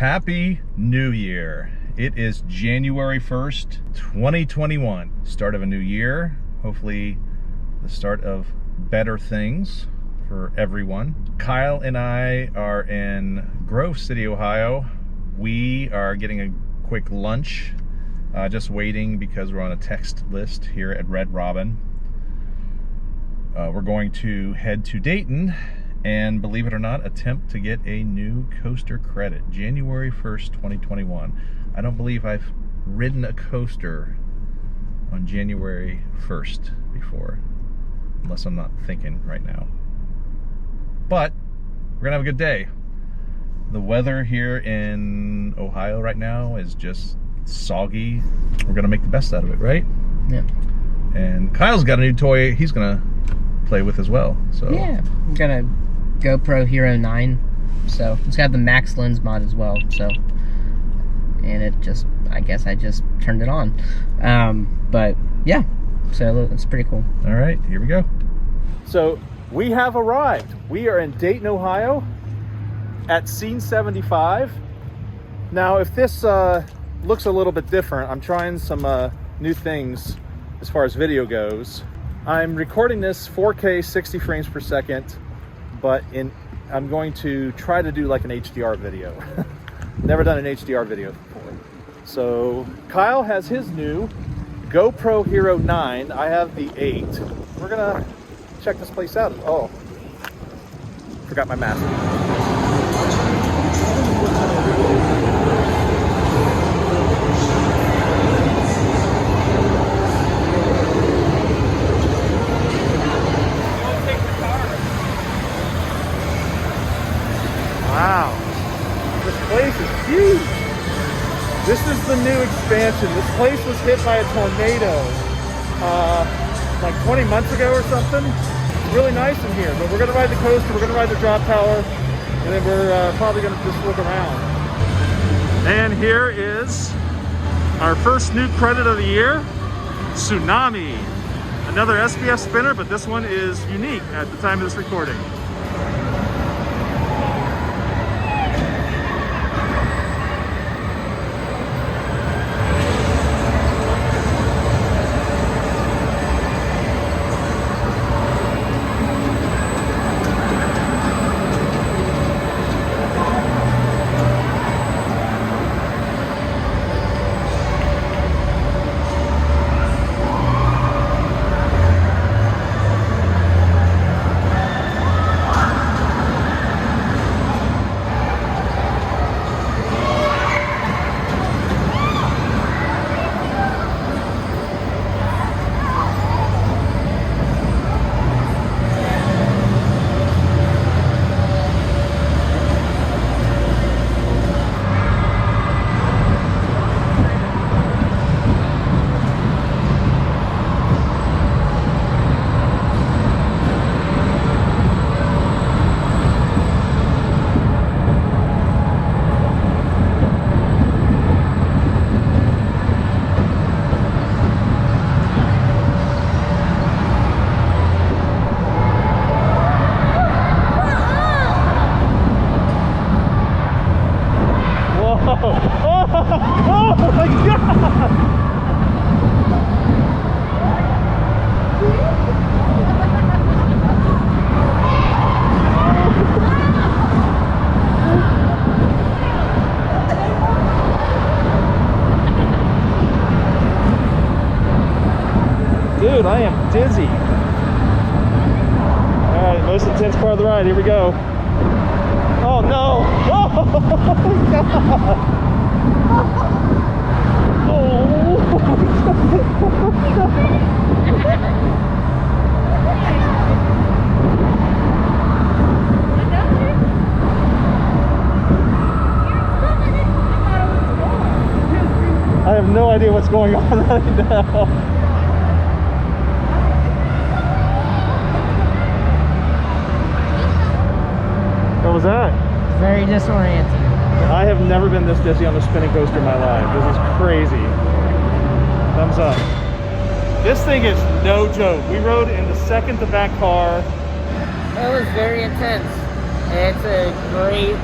Happy New Year. It is January 1st, 2021. Start of a new year. Hopefully the start of better things for everyone. Kyle and I are in Grove City, Ohio. We are getting a quick lunch. Just waiting because we're on a text list here at Red Robin. We're going to head to Dayton and, believe it or not, attempt to get a new coaster credit. January 1st, 2021. I don't believe I've ridden a coaster on January 1st before, unless I'm not thinking right now. But we're gonna have a good day. The weather here in Ohio right now is just soggy. We're gonna make the best out of it, right? Yeah. And Kyle's got a new toy he's gonna play with as well. So yeah, I'm gonna GoPro Hero 9, so it's got the max lens mod as well. So, and it just, I guess I just turned it on. But yeah, so it's pretty cool. All right, here we go. So we have arrived. We are in Dayton, Ohio, at Scene 75. Now, if this looks a little bit different, I'm trying some new things as far as video goes. I'm recording this 4K 60 frames per second, but I'm going to try to do like an HDR video. Never done an HDR video before. So Kyle has his new GoPro Hero 9. I have the 8. We're gonna check this place out. Oh, forgot my mask. Wow, this place is huge. This is the new expansion. This place was hit by a tornado like 20 months ago or something. It's really nice in here, but we're gonna ride the coaster, we're gonna ride the drop tower, and then we're probably gonna just look around. And here is our first new credit of the year, Tsunami. Another SPF spinner, but this one is unique at the time of this recording. Dude, I am dizzy. All right, most intense part of the ride. Here we go. Oh no! Oh God! Oh! I have no idea what's going on right now. What was that? Very disorienting. I have never been this dizzy on a spinning coaster in my life. This is crazy. Thumbs up. This thing is no joke. We rode in the second to back car. It was very intense. It's a great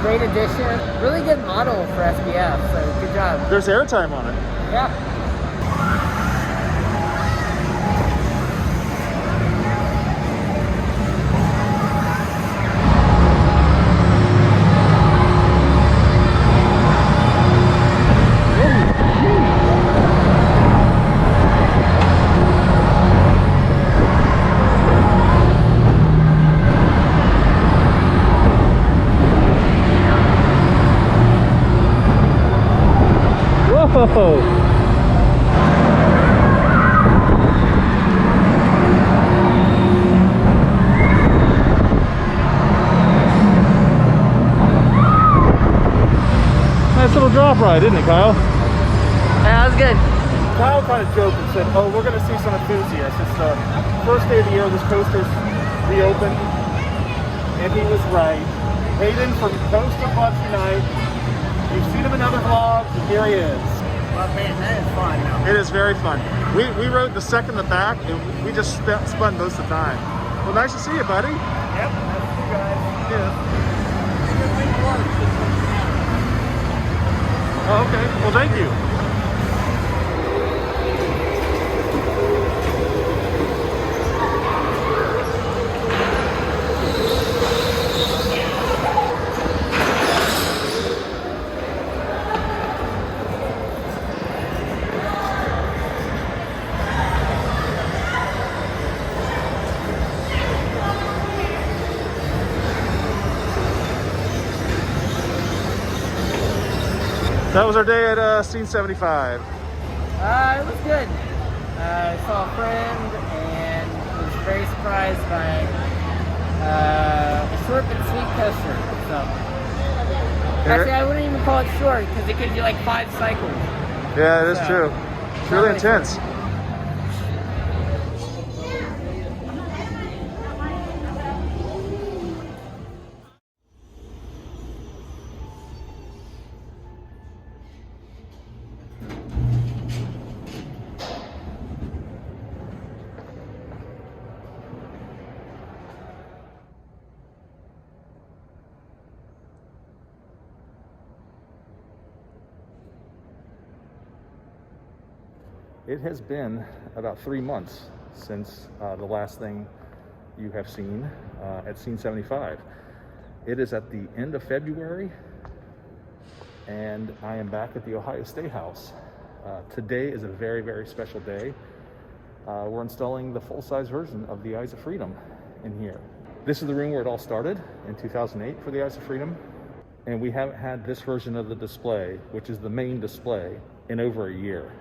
Great addition. Really good model for SBF, so good job. There's airtime on it. Yeah. Whoa! Nice little drop ride, isn't it, Kyle? That was good. Kyle kind of joked and said, oh, we're going to see some enthusiasts. It's the first day of the year this coaster's reopened. And he was right. Hayden from Coastered Bug tonight. You've seen him in other vlogs, and here he is. Well, man, that is fun. It is very fun. We rode the second in the back, and we just spun most of the time. Well, nice to see you, buddy. Yep, nice to see you guys. Yeah. Oh, okay. Well, thank you. That was our day at Scene 75. It was good. I saw a friend and was very surprised by a short but sweet coaster. So actually, I wouldn't even call it short because it gives you like 5 cycles. Yeah, it is true. It's really intense. It has been about 3 months since the last thing you have seen at Scene 75. It is at the end of February, and I am back at the Ohio Statehouse. Today is a very, very special day. We're installing the full-size version of the Eyes of Freedom in here. This is the room where it all started in 2008 for the Eyes of Freedom, and we haven't had this version of the display, which is the main display, in over a year.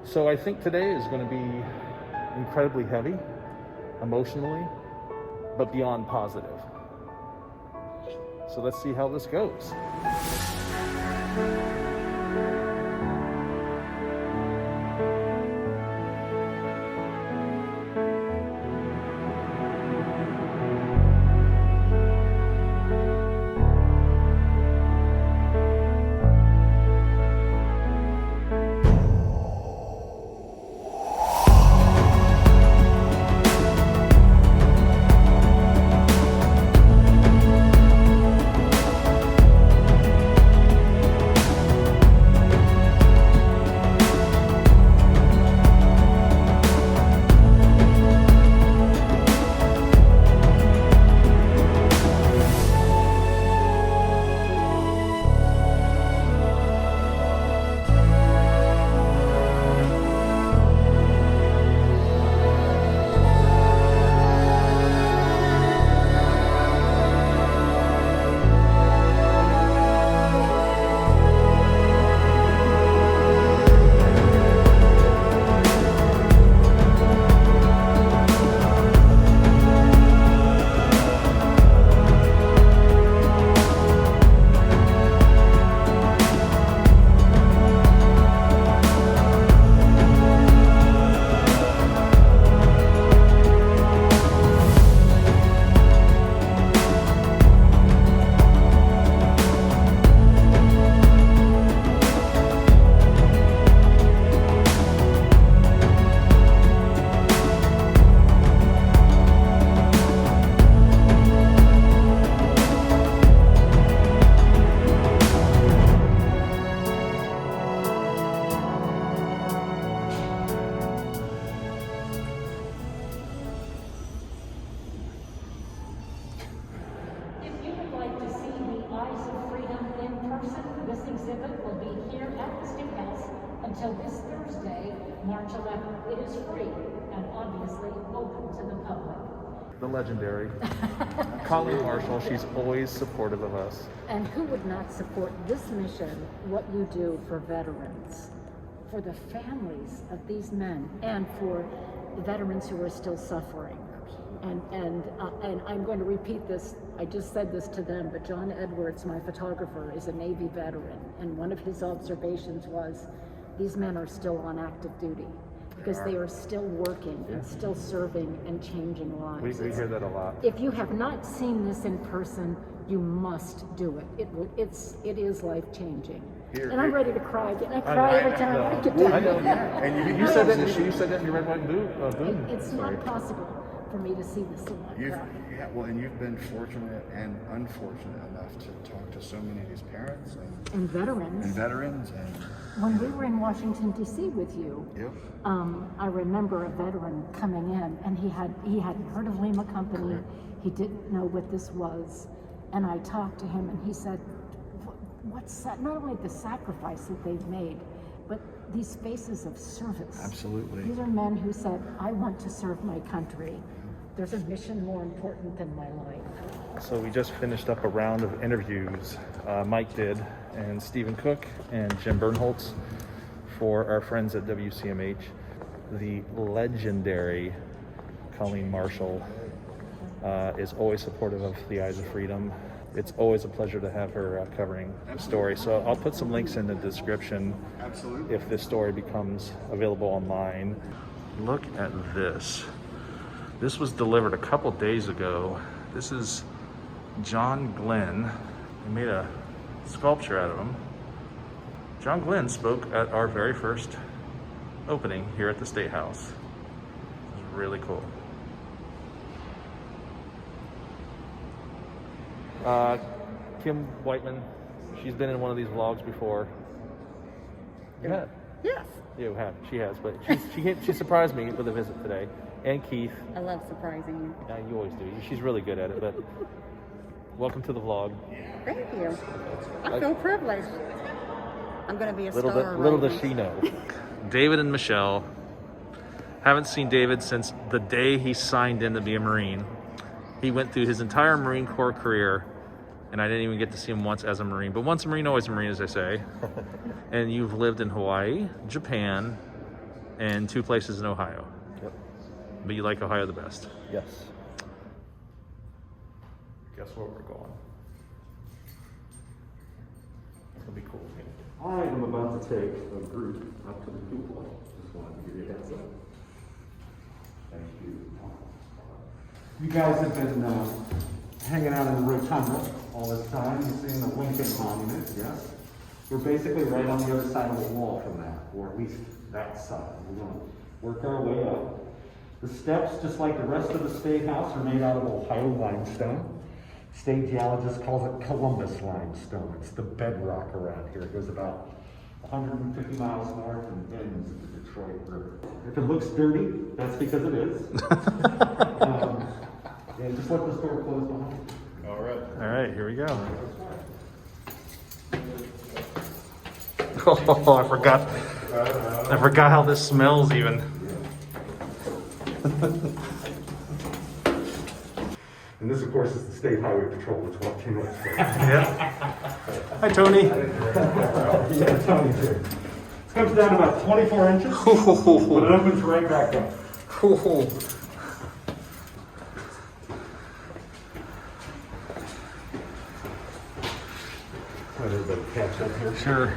So I think today is going to be incredibly heavy, emotionally, but beyond positive. So let's see how this goes. Until this Thursday, March 11th, it is free and obviously open to the public. The legendary Colleen Marshall, she's always supportive of us. And who would not support this mission, what you do for veterans, for the families of these men, and for the veterans who are still suffering? And I'm going to repeat this. I just said this to them, but John Edwards, my photographer, is a Navy veteran, and one of his observations was these men are still on active duty because they are still working and still serving and changing lives. We hear that a lot. If you have not seen this in person, you must do it. It is life changing. And I'm ready to cry. I cry every time I get down. I know. And you said that. You said that in your red, white, and boom. It's not possible for me to see this and not cry. And you've been fortunate and unfortunate enough to talk to so many of these parents And veterans. and When we were in Washington, D.C. with you, yep. I remember a veteran coming in, and he hadn't heard of Lima Company. He didn't know what this was. And I talked to him, and he said, what's that? Not only the sacrifice that they've made, but these faces of service. Absolutely. These are men who said, I want to serve my country. There's a mission more important than my life. So we just finished up a round of interviews. Mike did, and Stephen Cook and Jim Bernholtz for our friends at WCMH. The legendary Colleen Marshall is always supportive of the Eyes of Freedom. It's always a pleasure to have her covering the story. So I'll put some links in the description. Absolutely. If this story becomes available online. Look at this. This was delivered a couple days ago. This is John Glenn. We made a sculpture out of him. John Glenn spoke at our very first opening here at the State House. It was really cool. Kim Whiteman, she's been in one of these vlogs before. You have? Yes. You have. She has, but she surprised me with a visit today. And Keith. I love surprising you. Yeah, you always do. She's really good at it, but welcome to the vlog. Thank you. I feel privileged. I'm going to be a Little does she know. David and Michelle. Haven't seen David since the day he signed in to be a Marine. He went through his entire Marine Corps career, and I didn't even get to see him once as a Marine. But once a Marine, always a Marine, as they say. And you've lived in Hawaii, Japan, and 2 places in Ohio. Yep. But you like Ohio the best. Yes. Guess where we're going? It'll be cool. I am about to take a group up to the cupola. Just wanted to give you a heads up. Thank you. You guys have been hanging out in the rotunda all this time. You've seen the Lincoln Monument, yes? We're basically right on the other side of the wall from that, or at least that side. We're going to work our way up. The steps, just like the rest of the State House, are made out of Ohio limestone. State geologist calls it Columbus limestone. It's the bedrock around here. It goes about 150 miles north and ends at the Detroit River. If it looks dirty, that's because it is. And just let this door close behind you. All right. All right, here we go. Oh, I forgot how this smells even. And this, of course, is the State Highway Patrol that's watching us. Yeah. Hi, Tony. Yeah, Tony's here. This comes down to about 24 inches, but it opens right back up. Let everybody catch up here. Sure.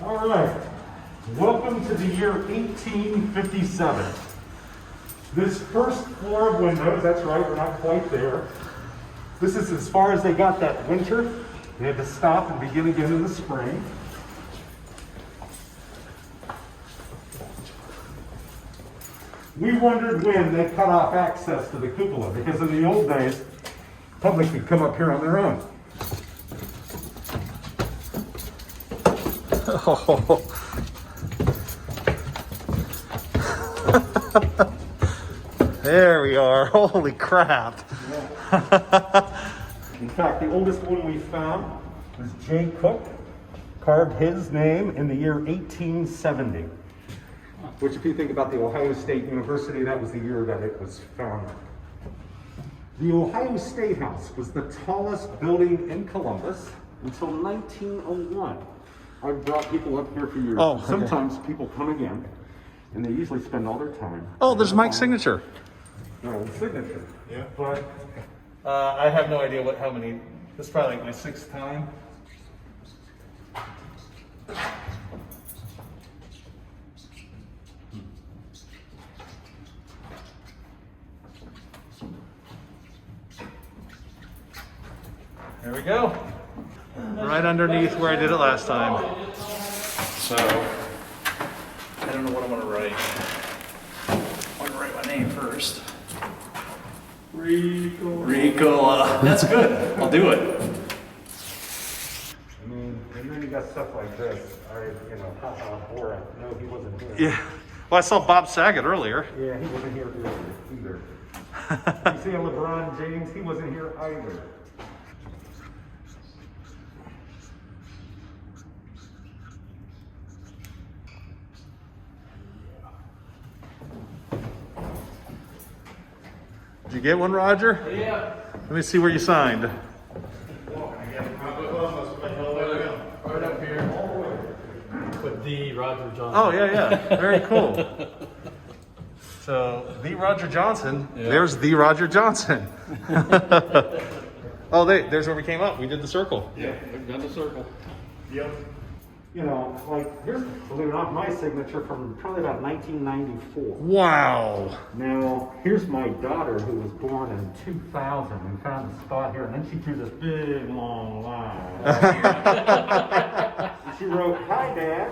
All right. Welcome to the year 1857. This first floor of windows, that's right, we're not quite there. This is as far as they got that winter. They had to stop and begin again in the spring. We wondered when they cut off access to the cupola, because in the old days, the public could come up here on their own. There we are. Holy crap. In fact, the oldest one we found was J. Cook, carved his name in the year 1870. Which, if you think about the Ohio State University, that was the year that it was founded. The Ohio Statehouse was the tallest building in Columbus until 1901. I've brought people up here for years. Oh, okay. Sometimes people come again, and they usually spend all their time. Oh, there's Mike's signature. No, signature. Yeah. But I have no idea how many. This is probably like my 6th time. There we go. Right underneath where I did it last time. So, I don't know what I'm gonna write. I'm gonna write my name first. Ricola. That's good. I'll do it. I mean, and then you got stuff like this. Borat. No, he wasn't here. Yeah. Well, I saw Bob Saget earlier. Yeah, he wasn't here either. You see LeBron James? He wasn't here either. Did you get one, Roger? Yeah. Let me see where you signed. Right up here. With the Roger Johnson. Oh, yeah. Very cool. So, the Roger Johnson. Yeah. There's the Roger Johnson. Oh, there's where we came up. We did the circle. Yeah, we've done the circle. Yep. You know, like, here's, believe it or not, my signature from probably about 1994. Wow. Now, here's my daughter who was born in 2000 and found a spot here, and then she drew this big, long line. And she wrote, "Hi, Dad."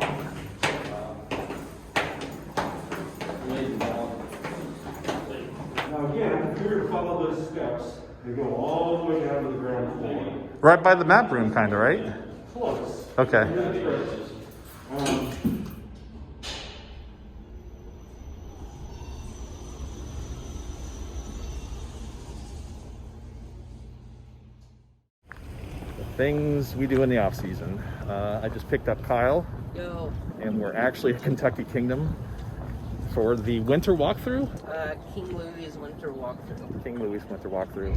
Now, again, if we were to follow those steps, they go all the way down to the ground floor. Right by the map room, kind of, right? Close. Okay. Things we do in the off season. I just picked up Kyle, and we're actually at Kentucky Kingdom for the winter walkthrough. King Louis winter walkthrough. King Louis winter walkthrough.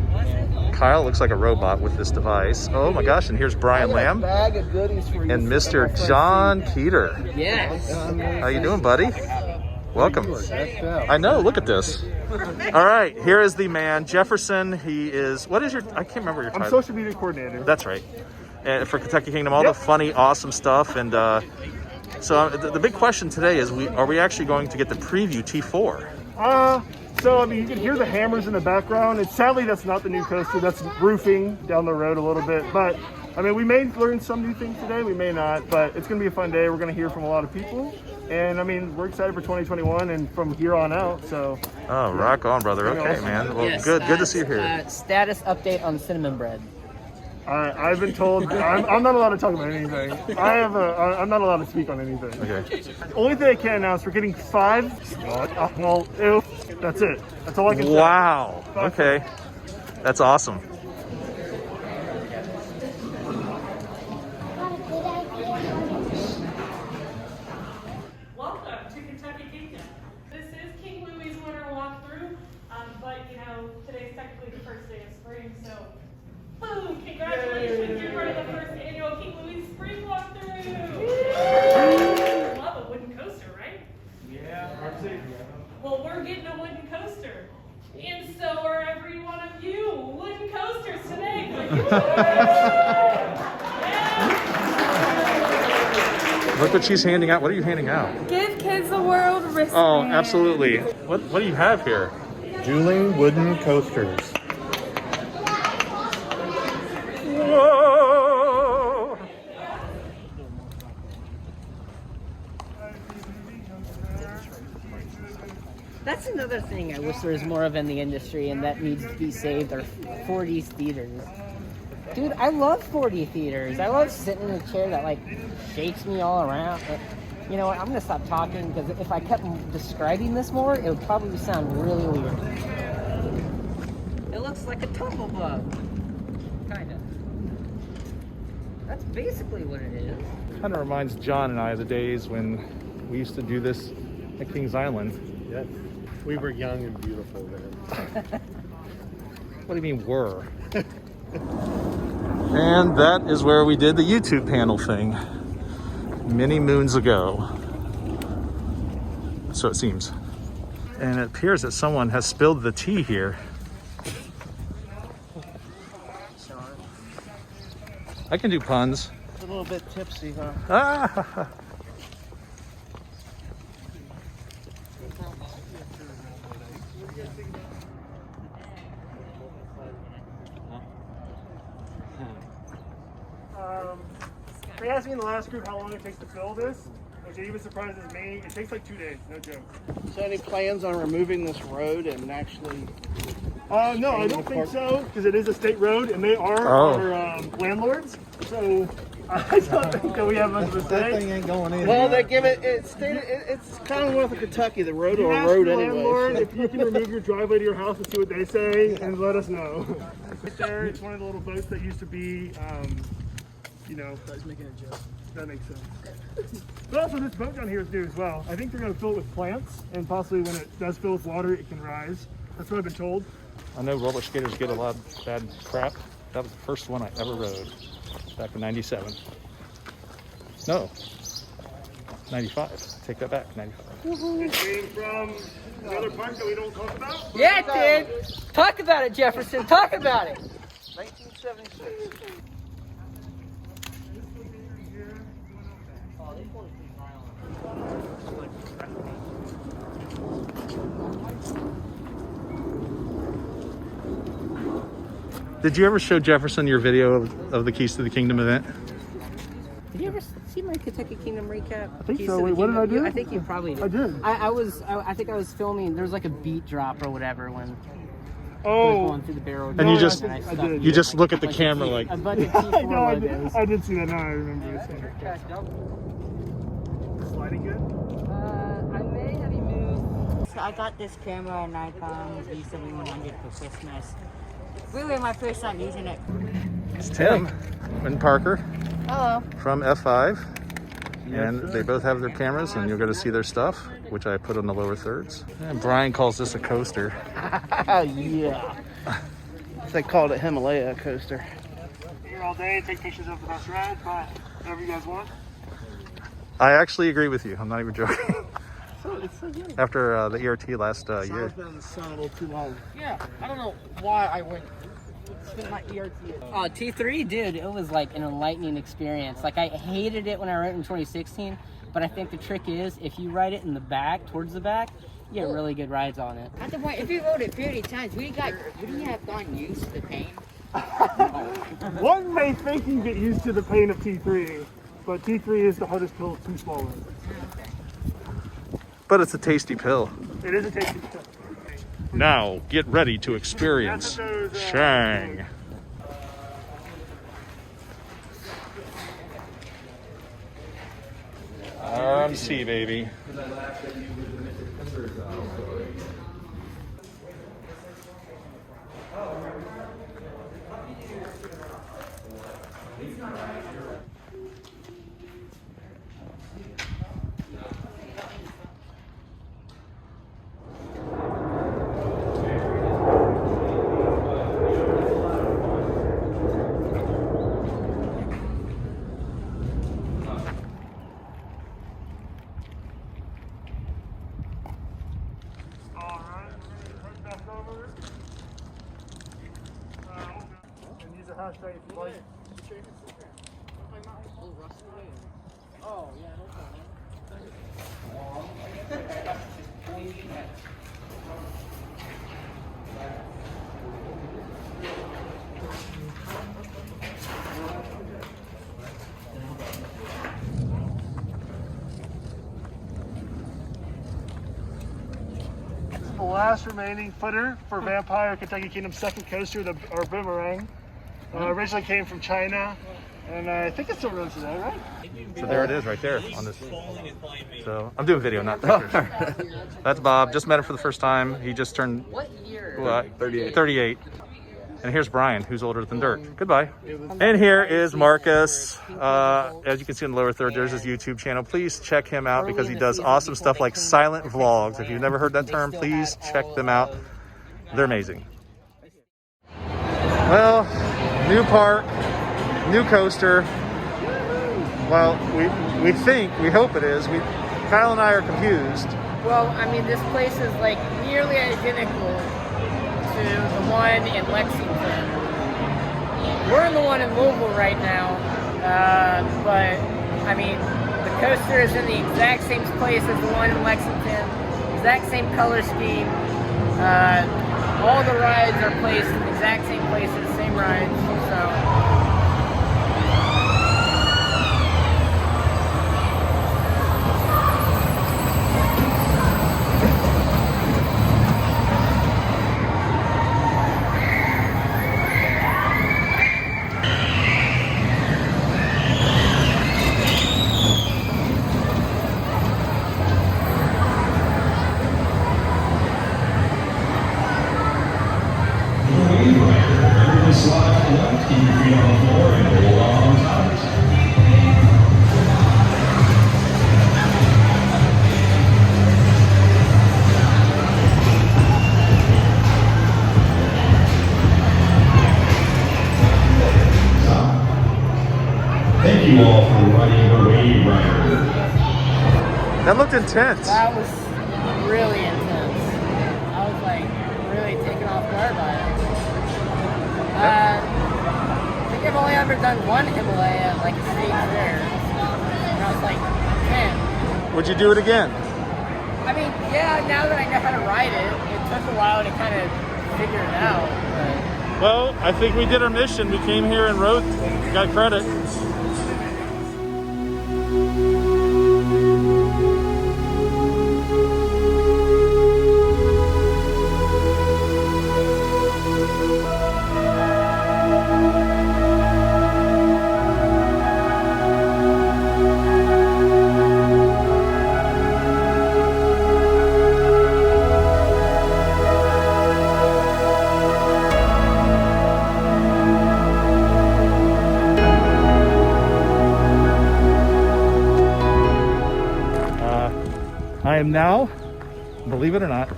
Kyle looks like a robot with this device. Oh my gosh, and here's Brian Lamb Bag of goodies for you. and Mr. John Keeter. Yes. How you doing, buddy? Welcome. I know, look at this. All right, here is the man, Jefferson. He is, what is your, I can't remember your title. I'm social media coordinator. That's right. And for Kentucky Kingdom, all the funny, awesome stuff. And so the big question today is, are we actually going to get the preview T4? So, I mean, you can hear the hammers in the background. Sadly, that's not the new coaster. That's roofing down the road a little bit. But, I mean, we may learn some new things today. We may not. But it's going to be a fun day. We're going to hear from a lot of people. And, I mean, we're excited for 2021 and from here on out. So. Oh, rock on, brother. Okay, man. Well, Yes, good to see you here. Status update on cinnamon bread. I've been told I'm not allowed to talk about anything. I'm not allowed to speak on anything. Okay. The only thing I can announce, we're getting 5. Well, ew, that's it. That's all I can say. Wow. Okay. That's awesome. Welcome to Kentucky Kingdom. This is King Louis winter walkthrough, but you know, today's technically the first day of spring, so boom! Congratulations, you're part of the first annual King Louis spring walkthrough. Love a wooden coaster, right? Yeah, Well, we're getting a wooden coaster, and so are every one of you. Wooden coasters today for you. Look what she's handing out. What are you handing out? Give kids the world wristband. Oh, absolutely. What do you have here? dueling wooden coasters. Whoa! That's another thing I wish there was more of in the industry, and that needs to be saved, are 4D theaters. Dude, I love 4D theaters. I love sitting in a chair that, like, shakes me all around. But, you know what, I'm going to stop talking, because if I kept describing this more, it would probably sound really weird. It looks like a tumble bug. Kind of. basically what it is. Kind of reminds John and I of the days when we used to do this at Kings Island. Yes. We were young and beautiful then. What do you mean were? And that is where we did the YouTube panel thing many moons ago. So it seems. And it appears that someone has spilled the tea here. I can do puns. It's a little bit tipsy, huh? Ah. They asked me in the last group how long it takes to fill this, which even surprises me. It takes like 2 days, no joke. So any plans on removing this road and actually... No, I don't think so, because it is a state road and they are our landlords. So I don't think that we have much of a say. That thing ain't going in. Well, they give it, it's Commonwealth of Kentucky, the road or a road anyway. Landlord, if you can remove your driveway to your house and see what they say, and let us know. Right there, it's one of the little boats that used to be, you know. I was making a joke. That makes sense. But also this boat down here is new as well. I think they're going to fill it with plants, and possibly when it does fill with water, it can rise. That's what I've been told. I know roller skaters get a lot of bad crap. That was the first one I ever rode back in 97. No, 95. Take that back, 95. It came from another park that we don't talk about. Yeah, it did. Talk about it, Jefferson. Talk about it. 1976. Did you ever show Jefferson your video of the Keys to the Kingdom event? Did you ever see my Kentucky Kingdom recap? I think so. Wait, what did I do? I think you probably did. I did. I think I was filming. There was like a beat drop or whatever when I was going through the barrel. And you just I did. you just look at the camera like. A bunch of T4 No, logos. I did see that. Now I remember you saying. Sliding good? I may have you moved. So I got this camera, a Nikon Z7100 for Christmas. Really my first time using it. It's Tim and Parker Hello. from F5. And they both have their cameras, and you'll get to see their stuff, which I put on the lower thirds. And Brian calls this a coaster. Yeah. They called it Himalaya coaster. Here all day, take pictures of the best rides, but whatever you guys want. I actually agree with you. I'm not even joking. It's so good. After the ERT last year. I've been in the sun a little too long. Yeah, I don't know why I went. Spent my ERT. T3, dude, it was like an enlightening experience. Like I hated it when I rode it in 2016, but I think the trick is if you ride it in the back, towards the back, you get really good rides on it. At the point, if you rode it 30 times, would you have gotten used to the pain? One may think you get used to the pain of T3, but T3 is the hardest pill to swallow. But it's a tasty pill. It is a tasty pill. Now, get ready to experience Shang. RMC, baby. Hashtag if you like. Oh, yeah, no The last remaining footer for Vampire Kentucky Kingdom's second coaster, our Boomerang. Originally came from China, and I think it still runs today, right? So there it is right there on this. So I'm doing video, not pictures. That's Bob. Just met him for the first time. He just turned What year? what? 38. And here's Brian, who's older than dirt. Goodbye. And here is Marcus. As you can see in the lower third, there's his YouTube channel. Please check him out because he does awesome stuff like silent vlogs. If you've never heard that term, please check them out. They're amazing. Well, new park, new coaster. Well, we hope it is. Kyle and I are confused. Well, I mean, this place is like nearly identical to the one in Lexington. We're in the one in Louisville right now, but I mean, the coaster is in the exact same place as the one in Lexington, exact same color scheme. All the rides are placed in the exact same places, same rides, so. Thank you all for riding the Wave Rider. That looked intense. That was really intense. I was like really taken off guard by it. I think I've only ever done one Himalaya, like a state fair. And I was like 10. Would you do it again? I mean, yeah, now that I know how to ride it, it took a while to kind of figure it out. But... Well, I think we did our mission. We came here and rode, got credit. I am now, believe it or not,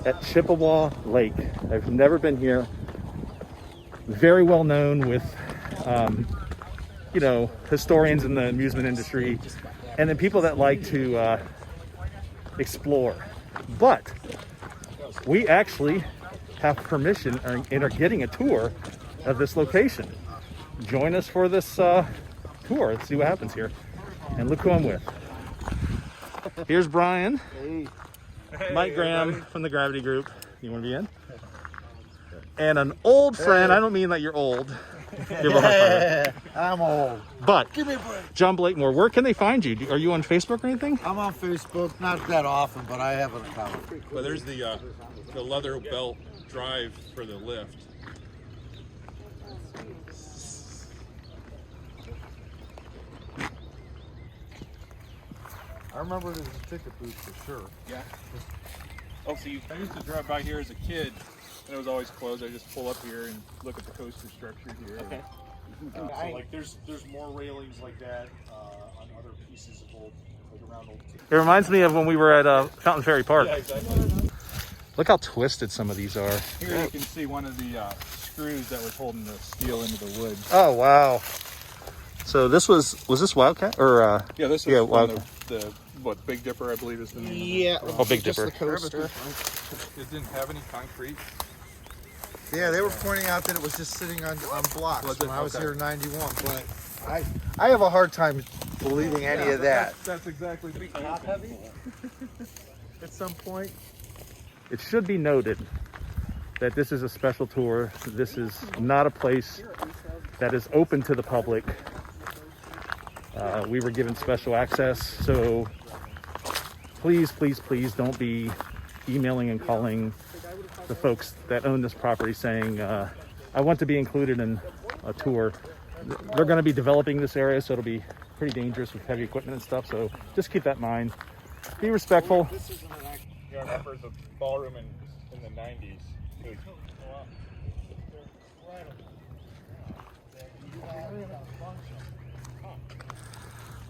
at Chippewa Lake. I've never been here. Very well known with, you know, historians in the amusement industry, and then people that like to explore. But we actually have permission and are getting a tour of this location. Join us for this tour. Let's see what happens here. And look who I'm with. Here's Brian. Hey. Mike Graham from the Gravity Group. You want to be in? And an old friend. I don't mean that you're old. I'm old. But Give me a break. John Blakemore, where can they find you? Are you on Facebook or anything? I'm on Facebook, not that often, but I have an account. Well, there's the leather belt drive for the lift. I remember there's a ticket booth for sure. Yeah. Oh, so I used to drive by here as a kid, and it was always closed. I just pull up here and look at the coaster structure here. Okay. So like there's more railings like that on other pieces of old, like around old. It reminds me of when we were at Fountain Ferry Park. Yeah, exactly. Look how twisted some of these are. Here you can see one of the screws that was holding the steel into the wood. Oh, wow. So this was this Wildcat or Yeah, this is one of the what, Big Dipper, I believe is the name. Yeah. Oh, Big Dipper. The coaster. It didn't have any concrete. Yeah, they were pointing out that it was just sitting on blocks Was it? when I was Okay. here in '91, but I have a hard time believing any of that. That's exactly the Top heavy. At some point. It should be noted that this is a special tour. This is not a place that is open to the public. We were given special access, so please, please, please don't be emailing and calling the folks that own this property saying, I want to be included in a tour. They're going to be developing this area, so it'll be pretty dangerous with heavy equipment and stuff, so just keep that in mind. Be respectful. Yeah, I remember the ballroom in the 90s.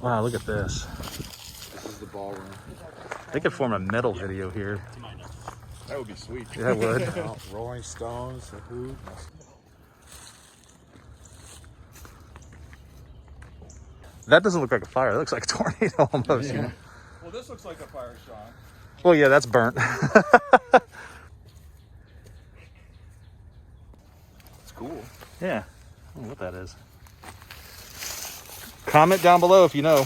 Wow, look at this. This is the ballroom. They could form a metal video here. That would be sweet. Yeah, it would. Rolling Stones, The Who. That doesn't look like a fire. It looks like a tornado almost. Yeah. You know? Well, this looks like a fire, Sean. Well, yeah, that's burnt. It's cool. Yeah. I don't know what that is. Comment down below if you know.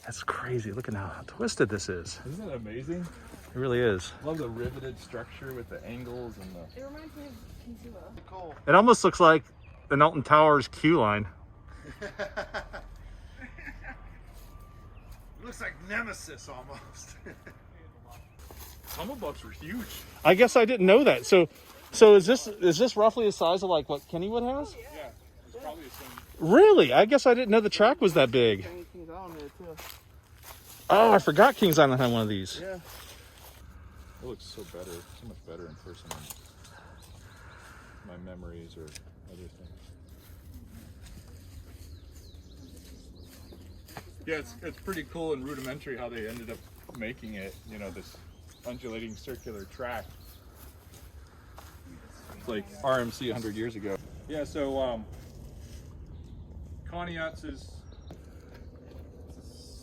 That's crazy. Look at how twisted this is. Isn't that amazing? It really is. I love the riveted structure with the angles and the... It reminds me of Kintsuo. It almost looks like the Nelton Towers queue line. Looks like Nemesis almost. Tumblebugs were huge. I guess I didn't know that. So is this roughly the size of like what Kennywood has? Yeah, it's probably the same. Really? I guess I didn't know the track was that big. Oh, I forgot Kings Island had one of these. Yeah. It looks so much better in person than my memories or other things. Yeah, it's pretty cool and rudimentary how they ended up making it, you know, this undulating circular track. It's like RMC 100 years ago. Yeah, so Connie Yachts is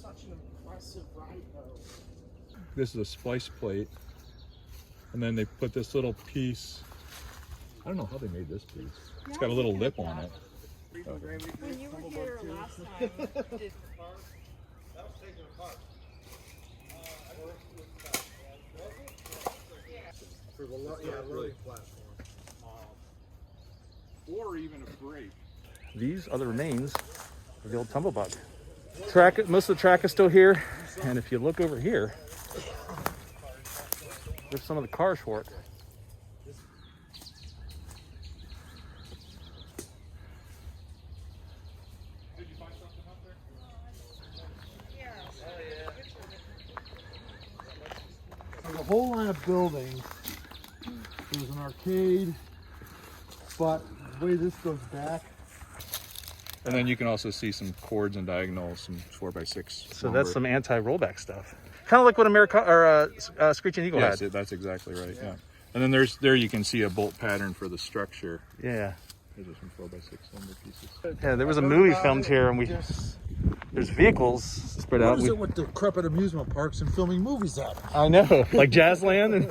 such an impressive ride though. This is a splice plate. And then they put this little piece. I don't know how they made this piece. It's got a little lip on it. When you were here last time, did For the loading platform. Or even a brake. These are the remains of the old Tumblebug. Most of the track is still here. And if you look over here, there's some of the cars for it. Did you find something up there? There's a whole line of buildings. There's an arcade, but the way this goes back. And then you can also see some chords and diagonals, some 4x6. So that's some anti-rollback stuff. Kind of like what Screeching Eagle had. Yes, that's exactly right. Yeah. And then there you can see a bolt pattern for the structure. Yeah. These are some 4x6 cylinder pieces. Yeah, there was a movie filmed here, and there's vehicles spread out. What is it with decrepit amusement parks and filming movies at? I know, like Jazzland.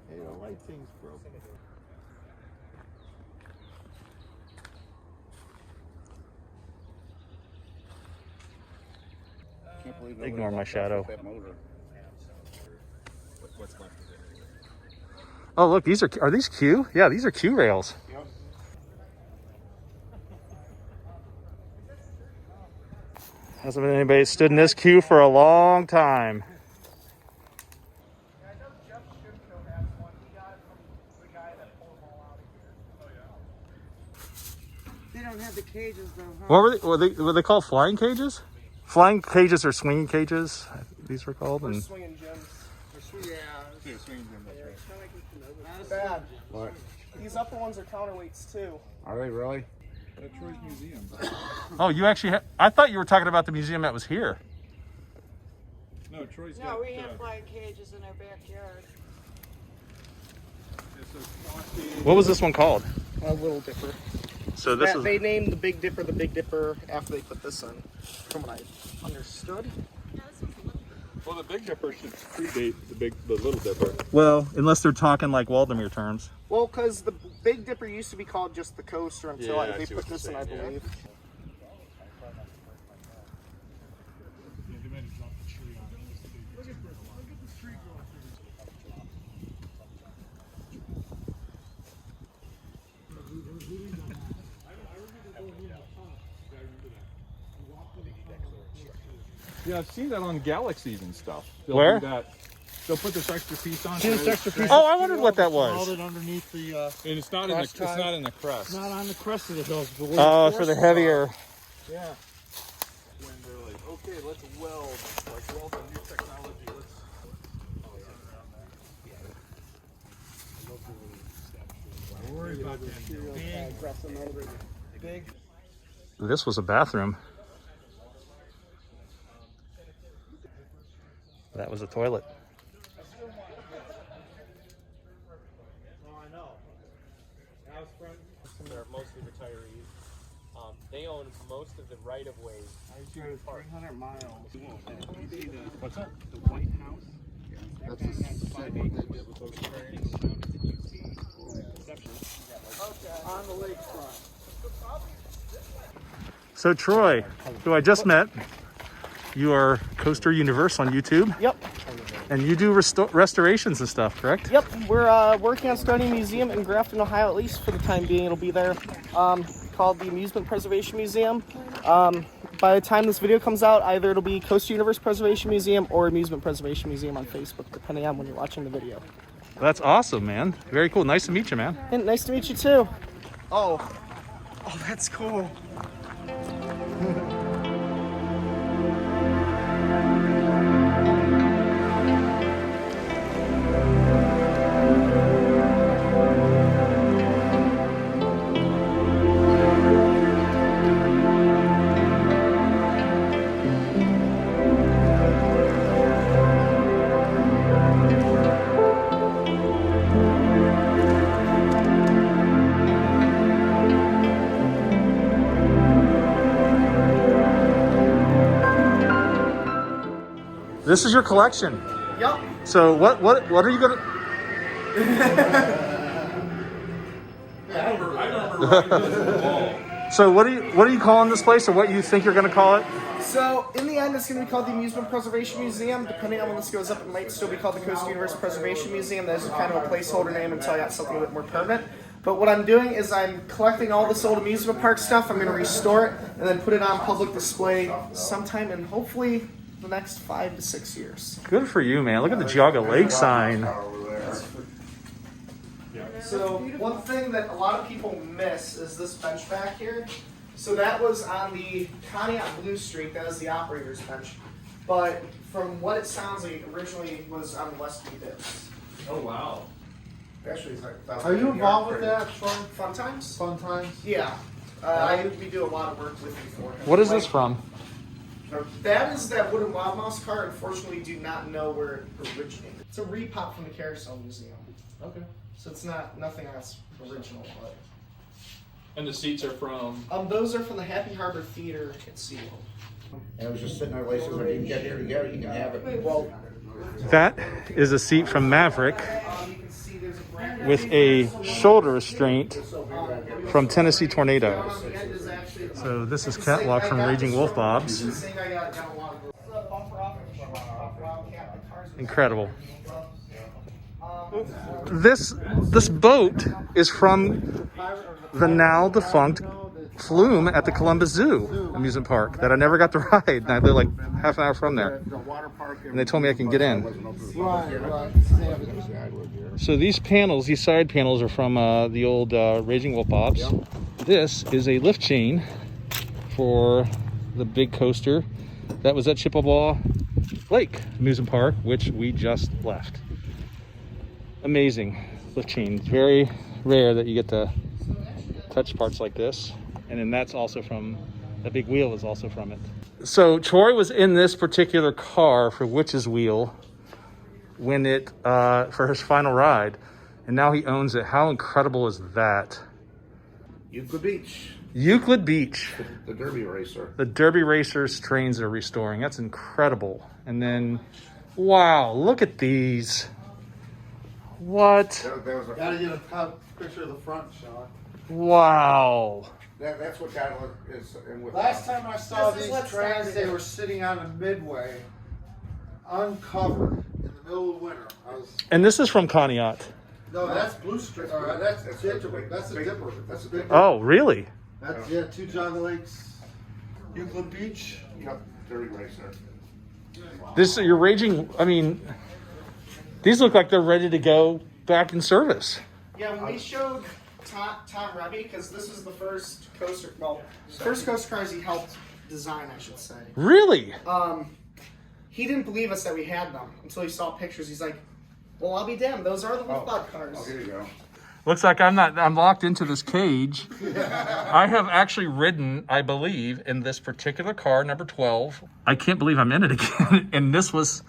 Hey, the light thing's broken. Ignore my shadow. Oh, look, are these Q? Yeah, these are Q rails. Yep. Hasn't been anybody stood in this queue for a long time. They don't have the cages though, huh? What were they called? Flying cages? Flying cages or swinging cages? These were called. And Swinging gyms. Yeah, swinging gym, that's right. Bad. What? These upper ones are counterweights too. Are they really? At Troy's Museum. oh, you actually? I thought you were talking about the museum that was here. No, Troy's No, got... we have flying cages in our backyard. What was this one called? A Little Dipper. So this is. They named the Big Dipper after they put this in, from what I understood. Well, the Big Dipper should predate the Little Dipper. Well, unless they're talking like Waldemar terms. Well, because the Big Dipper used to be called just the Coaster until Yeah, I they see put what you're this in, I saying, yeah. believe. Yeah, I've seen that on galaxies and stuff. Where? Do that they'll put this extra piece on. See this extra piece? Oh, I wondered what that Molded was. underneath the. And it's not in the. It's not in the crest. Not on the crest of the hills. But Oh, for the heavier. Yeah. When they're like, okay, let's weld a new technology. Let's. Don't worry about that. Big. This was a bathroom. That was a toilet. They're mostly retirees. They own most of the right-of-ways. I drove 300 miles. What's that? The White House. That's the same what they did with those trains. On the lakefront. So Troy, who I just met, you are Coaster Universe on YouTube. Yep. And you do restorations and stuff, correct? Yep. We're working on starting a museum in Grafton, Ohio, at least for the time being. It'll be there, called the Amusement Preservation Museum. By the time this video comes out, either it'll be Coaster Universe Preservation Museum or Amusement Preservation Museum on Facebook, depending on when you're watching the video. That's awesome, man. Very cool. Nice to meet you, man. And nice to meet you too. Oh, that's cool. This is your collection. Yep. So what are you gonna? So what are you calling this place, or what you think you're gonna call it? So in the end, it's going to be called the Amusement Preservation Museum. Depending on when this goes up, it might still be called the Coaster Universe Preservation Museum. That is kind of a placeholder name until I got something a bit more permanent. But what I'm doing is I'm collecting all this old amusement park stuff. I'm going to restore it and then put it on public display sometime in hopefully the next 5 to 6 years. Good for you, man. Look at the Chippewa Lake sign. So one thing that a lot of people miss is this bench back here. So that was on the Conneaut Blue Street. That is the operator's bench. But from what it sounds like, it originally was on the Westview Dips. Oh wow. Actually, it's like Are you involved with that, Sean? Fun times? Fun times? Yeah. We do a lot of work with you for him. What is this from? That is that wooden Wild Mouse car. Unfortunately, do not know where it originated. It's a repop from the Carousel Museum. Okay. So it's nothing that's original, but. And the seats are from. Those are from the Happy Harbor Theater at Seattle. And it was just sitting there, like, when you get here, you can have it. Well, That is a seat from Maverick with a shoulder restraint from Tennessee Tornadoes. So this is Catwalk from Raging Wolf Bob's. Incredible. This boat is from the now defunct Flume at the Columbus Zoo amusement park that I never got to ride, and I live like half an hour from there. And they told me I can get in. So these panels, these side panels, are from the old Raging Wolf Bob's. This is a lift chain for the big coaster that was at Chippewa Lake Amusement Park, which we just left. Amazing lift chain. Very rare that you get to touch parts like this. And then that's also from, that big wheel is also from it. So Troy was in this particular car for Witch's Wheel when it, for his final ride. And now he owns it. How incredible is that? Euclid Beach. Euclid Beach. The Derby Racer. The Derby Racer's trains are restoring. That's incredible. And then, wow, look at these. What? Gotta get a top picture of the front shot. Wow. That's what got is in with. Last time I saw these trains, they were sitting on a midway, uncovered in the middle of winter. And this is from Conneaut. No, that's Blue Street. That's a dipper. That's a dipper. That's a big. Oh, really? That's two Jogga Lakes, Euclid Beach. Yep, Derby Racer. This, you're raging, I mean, These look like they're ready to go back in service. Yeah, when we showed Tom Revy, because this was the first coaster, well, first coaster cars he helped design, I should say. Really? He didn't believe us that we had them until he saw pictures. He's like, well, I'll be damned. Those are the Wolfbot cars. Oh, here you go. Looks like I'm locked into this cage. I have actually ridden, I believe, in this particular car, number 12. I can't believe I'm in it again. And this was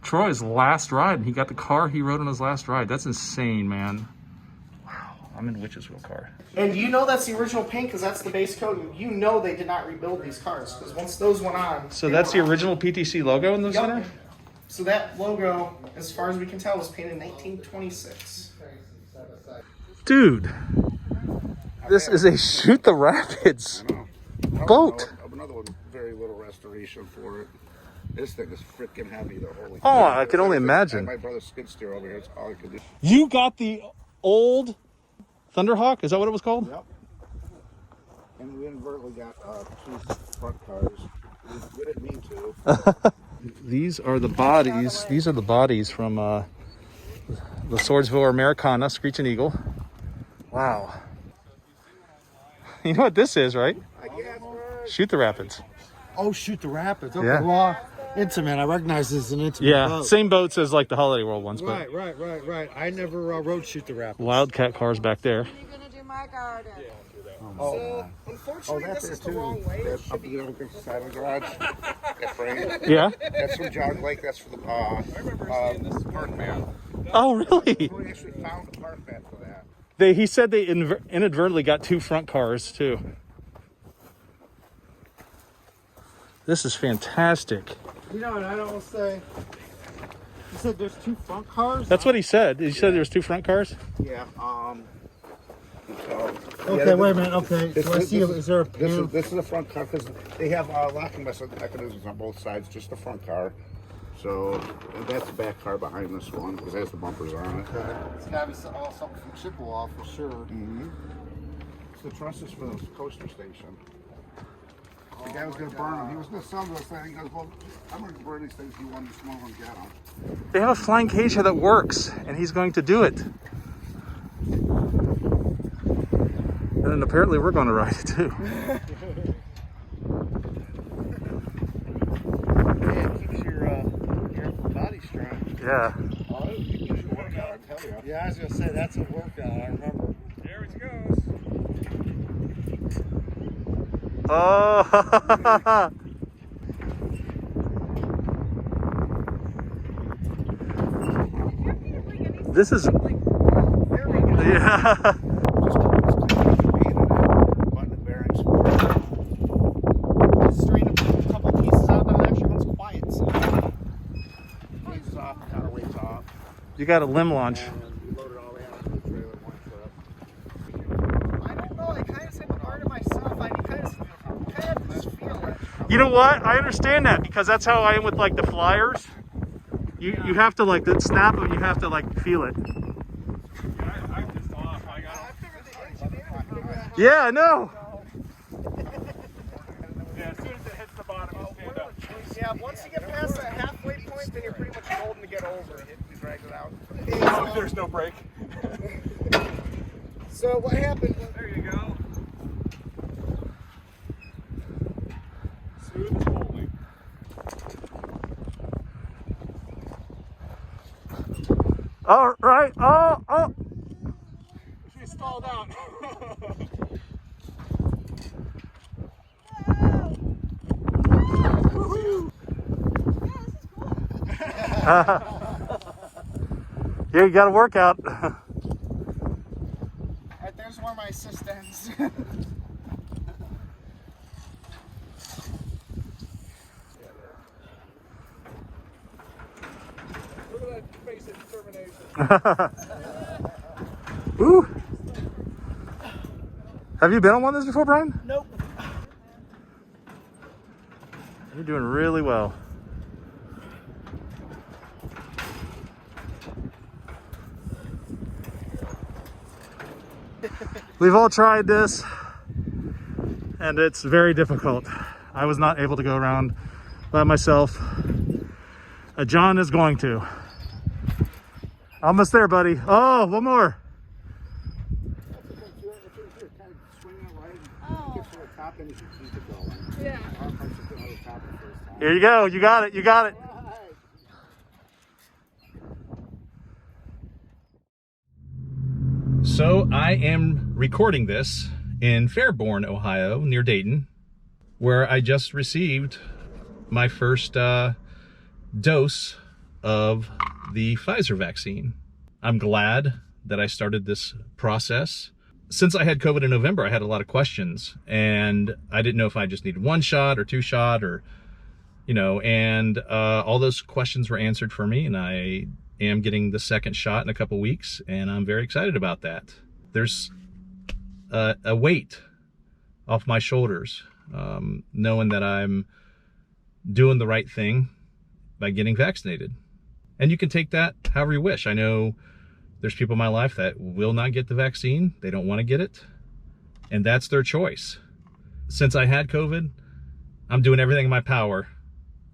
Troy's last ride. And he got the car he rode on his last ride. That's insane, man. Wow, I'm in Witch's Wheel car. And you know that's the original paint because that's the base coat. And you know they did not rebuild these cars because once those went on. So that's the original PTC logo in the center? So that logo, as far as we can tell, was painted in 1926. Dude, this is a Shoot the Rapids boat. Another one, very little restoration for it. This thing is freaking heavy, though. Holy Oh, I can only imagine. My brother's skid steer over here. It's all I could do. You got the old Thunderhawk? Is that what it was called? Yep. And we inadvertently got 2 front cars. We didn't mean to. These are the bodies. These are the bodies from the Swordsville Americana, Screeching Eagle. Wow. You know what this is, right? Shoot the Rapids. Oh, Shoot the Rapids. Okay, Yeah. well, intimate. I recognize this as an intimate Yeah, boat. same boats as like the Holiday World ones, but Right. I never rode Shoot the Rapids. Wildcat cars back there. You're gonna do my garden. So, unfortunately, this is the wrong way. That's up the other side of the garage. That frame. Yeah. That's from John Lake. That's for the park man. Oh, really? We actually found the park man for that. He said they inadvertently got 2 front cars too. This is fantastic. You know what I don't say? You said there's 2 front cars? That's what he said. He said there's 2 front cars? Yeah. Okay, wait a minute. Okay, so I see. Is there a pan? This is the front car because they have locking mechanisms on both sides. Just the front car. So that's the back car behind this one because it has the bumpers on it. It's got to be all something from Chippewa for sure. Mm-hmm. So the truss is for the coaster station. The guy was going to burn them. He was going to sell them to us. And he goes, well, I'm going to burn these things. You want to small and get them. They have a flying cage here that works, and he's going to do it. And then apparently we're going to ride it too. Yeah, it keeps your body strong. Yeah. Oh, it was a workout, I tell you. Yeah, I was going to say, that's a workout. I remember. There it goes. Oh. This is. Yeah. Straight a couple pieces out, but it actually runs quiet. So. Weights off, kind of weights off. You got a limb launch. We loaded all the animals in the trailer in one trip. I don't know. I kind of said the part of myself. I kind of just feel it. You know what? I understand that because that's how I am with like the flyers. You have to like snap them. You have to like feel it. I'm just off. I got. Yeah, I know. Yeah, as soon as it hits the bottom, you stand up. Yeah, once you get past that halfway point, then you're pretty much golden to get over it. You drag it out. There's no break. So what happened? There you go. Smooth as bowling. All right. Oh. She stalled out. Yeah, you got to work out. Alright, there's where my assist ends. Look at that face of determination. Ooh. Have you been on one of those before, Brian? Nope. You're doing really well. We've all tried this, and it's very difficult. I was not able to go around by myself. John is going to. Almost there, buddy. Oh, one more. Yeah. Here you go. You got it. You got it. So I am recording this in Fairborn, Ohio, near Dayton, where I just received my first dose of the Pfizer vaccine. I'm glad that I started this process. Since I had COVID in November, I had a lot of questions, and I didn't know if I just needed 1 shot or 2 shot or, you know, and all those questions were answered for me, and I am getting the 2nd shot in a couple weeks, and I'm very excited about that. There's a weight off my shoulders, knowing that I'm doing the right thing by getting vaccinated. And you can take that however you wish. I know there's people in my life that will not get the vaccine. They don't want to get it, and that's their choice. Since I had COVID, I'm doing everything in my power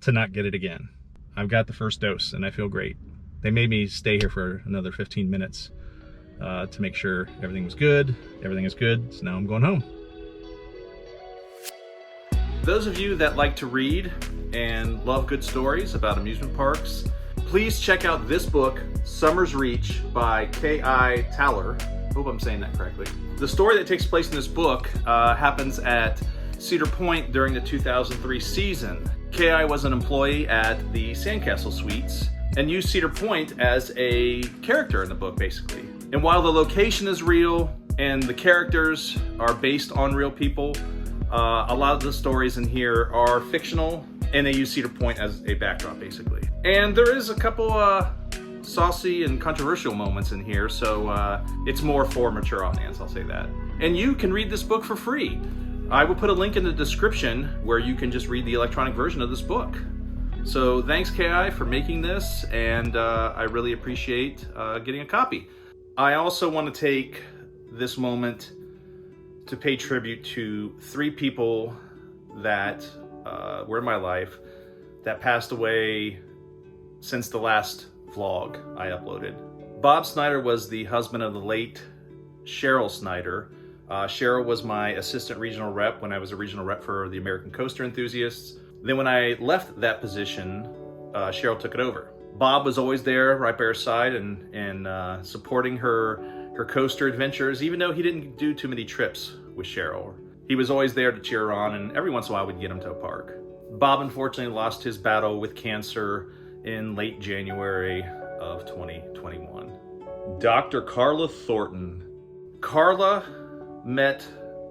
to not get it again. I've got the first dose, and I feel great. They made me stay here for another 15 minutes to make sure everything was good. Everything is good, so now I'm going home. Those of you that like to read and love good stories about amusement parks, please check out this book, Summer's Reach by K.I. Taller. Hope I'm saying that correctly. The story that takes place in this book happens at Cedar Point during the 2003 season. K.I. was an employee at the Sandcastle Suites and used Cedar Point as a character in the book, basically. And while the location is real and the characters are based on real people, a lot of the stories in here are fictional, and they use Cedar Point as a backdrop, basically. And there is a couple saucy and controversial moments in here, so it's more for a mature audience, I'll say that. And you can read this book for free. I will put a link in the description where you can just read the electronic version of this book. So thanks, K.I., for making this, and I really appreciate getting a copy. I also want to take this moment to pay tribute to 3 people that were in my life that passed away since the last vlog I uploaded. Bob Snyder was the husband of the late Cheryl Snyder. Cheryl was my assistant regional rep when I was a regional rep for the American Coaster Enthusiasts. Then when I left that position, Cheryl took it over. Bob was always there right by her side and supporting her coaster adventures, even though he didn't do too many trips with Cheryl. He was always there to cheer her on, and every once in a while we'd get him to a park. Bob unfortunately lost his battle with cancer in late January of 2021. Dr. Carla Thornton. Carla met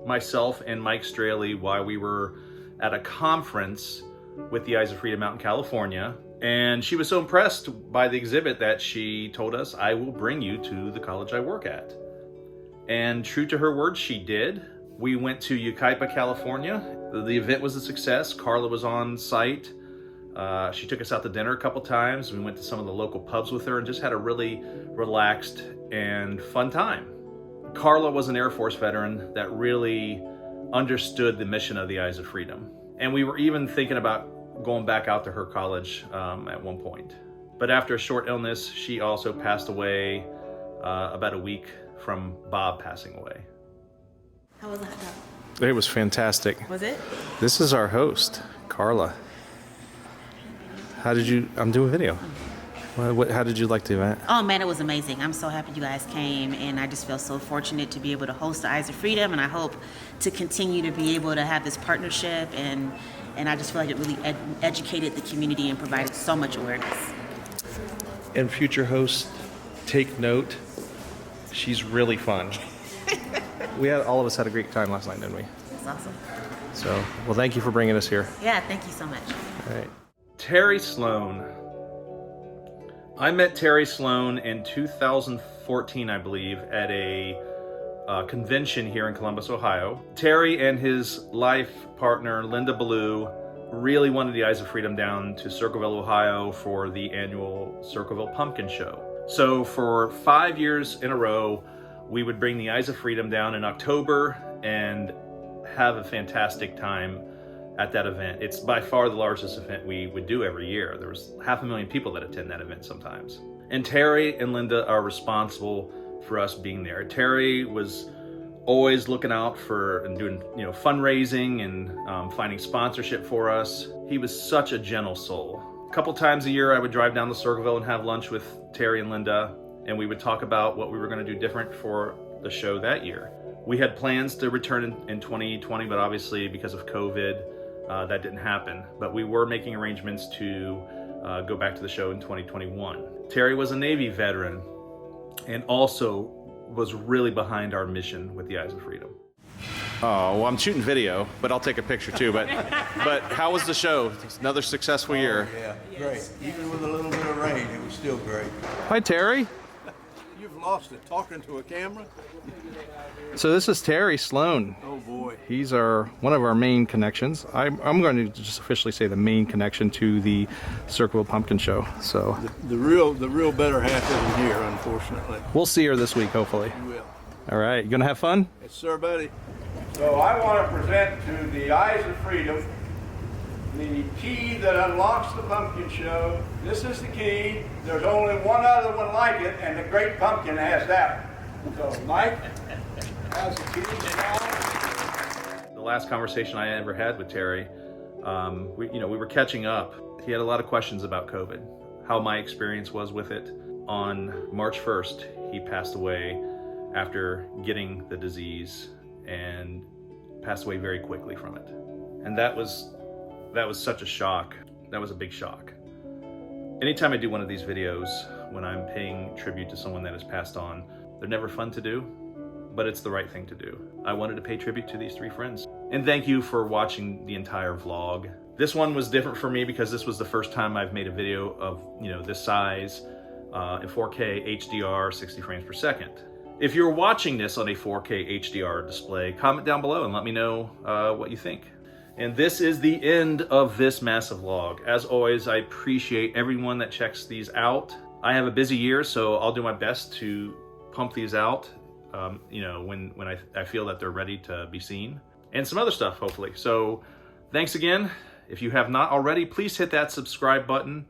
myself and Mike Straley while we were at a conference with the Eyes of Freedom out in California. And she was so impressed by the exhibit that she told us, "I will bring you to the college I work at." And true to her word, she did. We went to Yucaipa, California. The event was a success. Carla was on site. She took us out to dinner a couple times. We went to some of the local pubs with her and just had a really relaxed and fun time. Carla was an Air Force veteran that really understood the mission of the Eyes of Freedom. And we were even thinking about going back out to her college at one point. But after a short illness, she also passed away about a week from Bob passing away. How was the hot dog? It was fantastic. Was it? This is our host, Carla. How did you, I'm doing a video. How did you like the event? Oh man, it was amazing. I'm so happy you guys came, and I just feel so fortunate to be able to host the Eyes of Freedom, and I hope to continue to be able to have this partnership, and I just feel like it really educated the community and provided so much awareness. And future hosts, take note, she's really fun. All of us had a great time last night, didn't we? That's awesome. So, well, thank you for bringing us here. Yeah, thank you so much. All right. Terry Sloan. I met Terry Sloan in 2014, I believe, at a convention here in Columbus, Ohio. Terry and his life partner, Linda Ballou, really wanted the Eyes of Freedom down to Circleville, Ohio for the annual Circleville Pumpkin Show. So for 5 years in a row, we would bring the Eyes of Freedom down in October and have a fantastic time at that event. It's by far the largest event we would do every year. There was 500,000 people that attend that event sometimes. And Terry and Linda are responsible for us being there. Terry was always looking out for and doing, fundraising and finding sponsorship for us. He was such a gentle soul. A couple times a year, I would drive down to Circleville and have lunch with Terry and Linda, and we would talk about what we were going to do different for the show that year. We had plans to return in 2020, but obviously because of COVID, that didn't happen. But we were making arrangements to go back to the show in 2021. Terry was a Navy veteran and also was really behind our mission with the Eyes of Freedom. Oh, well, I'm shooting video, but I'll take a picture too. But how was the show? It's another successful year. Yeah, great. Even with a little bit of rain, it was still great. Hi, Terry. You've lost it, talking to a camera. So this is Terry Sloan. Oh boy. He's one of our main connections. I'm going to just officially say the main connection to the Circleville Pumpkin Show. So the real better half isn't here, unfortunately. We'll see her this week, hopefully. You will. All right, you gonna have fun? Yes, sir, buddy. So I want to present to the Eyes of Freedom the key that unlocks the pumpkin show. This is the key. There's only one other one like it, and the Great Pumpkin has that. So Mike has the key. The last conversation I ever had with Terry, we were catching up. He had a lot of questions about COVID, how my experience was with it. On March 1st, he passed away after getting the disease and passed away very quickly from it. And that was such a shock. That was a big shock. Anytime I do one of these videos, when I'm paying tribute to someone that has passed on, they're never fun to do, but it's the right thing to do. I wanted to pay tribute to these three friends. And thank you for watching the entire vlog. This one was different for me because this was the first time I've made a video of, this size, in 4K HDR, 60 frames per second. If you're watching this on a 4K HDR display, comment down below and let me know what you think. And this is the end of this massive vlog. As always, I appreciate everyone that checks these out. I have a busy year, so I'll do my best to pump these out, when I feel that they're ready to be seen. And some other stuff, hopefully. So thanks again. If you have not already, please hit that subscribe button,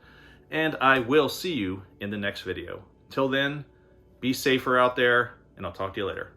and I will see you in the next video. Till then, be safer out there, and I'll talk to you later.